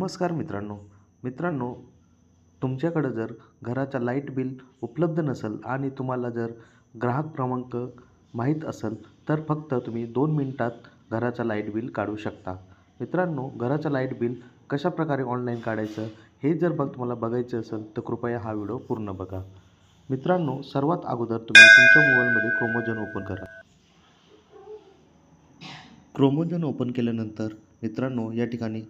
नमस्कार मित्रांनो, तुमच्याकडे जर घराचा लाईट बिल उपलब्ध नसेल आणि तुम्हाला जर ग्राहक क्रमांक माहीत असेल तर फक्त तुम्ही 2 मिनिटात घराचा लाईट बिल काढू शकता. मित्रांनो, घराचं लाईट बिल कशाप्रकारे ऑनलाईन काढायचं हे जर तुम्हाला बघायचं असेल तर कृपया हा व्हिडिओ पूर्ण बघा. मित्रांनो, सर्वात अगोदर तुम्ही तुमच्या मोबाईलमध्ये क्रोमोझन ओपन करा. क्रोमोझन ओपन केल्यानंतर मित्रांनो, या ठिकाणी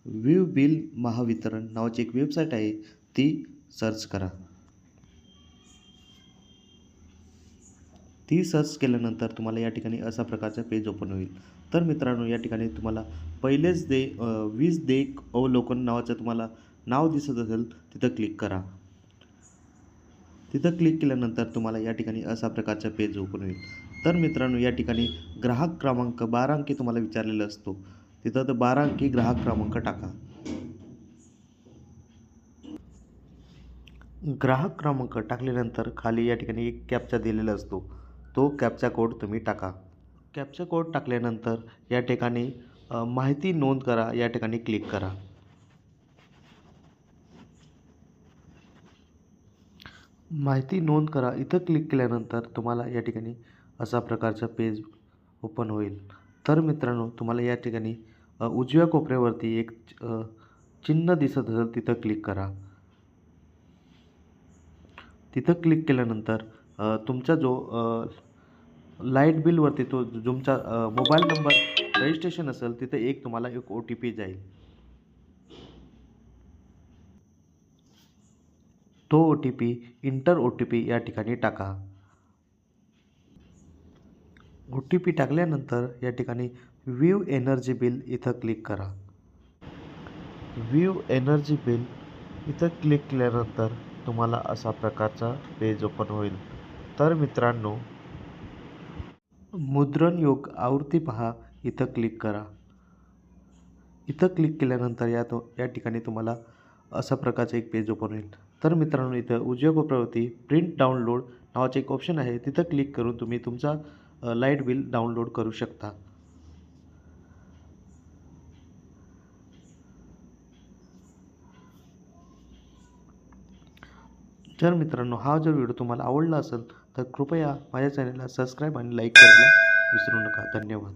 व्ह्यू बिल महावितरण नावाची एक वेबसाईट आहे, ती सर्च करा. ती सर्च केल्यानंतर तुम्हाला या ठिकाणी अशा प्रकारचा पेज ओपन होईल. तर मित्रांनो, या ठिकाणी तुम्हाला पहिलेच वीज देयक अवलोकन नावाचं तुम्हाला नाव दिसत असेल तिथं क्लिक करा. तिथं क्लिक केल्यानंतर तुम्हाला या ठिकाणी अशा प्रकारचा पेज ओपन होईल. तर मित्रांनो, या ठिकाणी ग्राहक क्रमांक 12 अंकी तुम्हाला विचारलेला असतो. तिथं तर 12 अंकी ग्राहक क्रमांक टाका. ग्राहक क्रमांक टाकल्यानंतर खाली या ठिकाणी एक कॅप्चा दिलेला असतो. तो कॅप्चा कोड तुम्ही टाका. कॅप्चा कोड टाकल्यानंतर या ठिकाणी माहिती नोंद करा या ठिकाणी क्लिक करा. माहिती नोंद करा इथं क्लिक केल्यानंतर तुम्हाला या ठिकाणी अशा प्रकारचं पेज ओपन होईल. तर मित्रांनो, तुम्हाला या ठिकाणी उजव्या कोपऱ्यावरती एक चिन्ह दिसत असेल तिथं क्लिक करा. तिथं क्लिक केल्यानंतर तुमचा जो लाईट बिलवरती तो तुमचा मोबाईल नंबर रजिस्ट्रेशन असेल तिथं तुम्हाला एक OTP जाईल. तो OTP इंटर OTP या ठिकाणी टाका. OTP टाकल्यानंतर या ठिकाणी व्ह्यू एनर्जी बिल इथं क्लिक करा. व्ह्यू एनर्जी बिल इथं क्लिक केल्यानंतर तुम्हाला अशा प्रकारचा पेज ओपन होईल. तर मित्रांनो, मुद्रण योग आवृत्ती पहा इथं क्लिक करा. इथं क्लिक केल्यानंतर या ठिकाणी तुम्हाला अशा प्रकारचं एक पेज ओपन होईल. तर मित्रांनो, इथं उजव्या कोपऱ्यावरती प्रिंट डाउनलोड नावाचे एक ऑप्शन आहे, तिथं क्लिक करून तुम्ही तुमचा लाईट बिल डाउनलोड करू शकता. जर मित्रांनो, हा जर व्हिडिओ तुम्हाला आवडला असेल तर कृपया माझ्या चॅनलला सबस्क्राईब आणि लाईक करायला विसरू नका. धन्यवाद.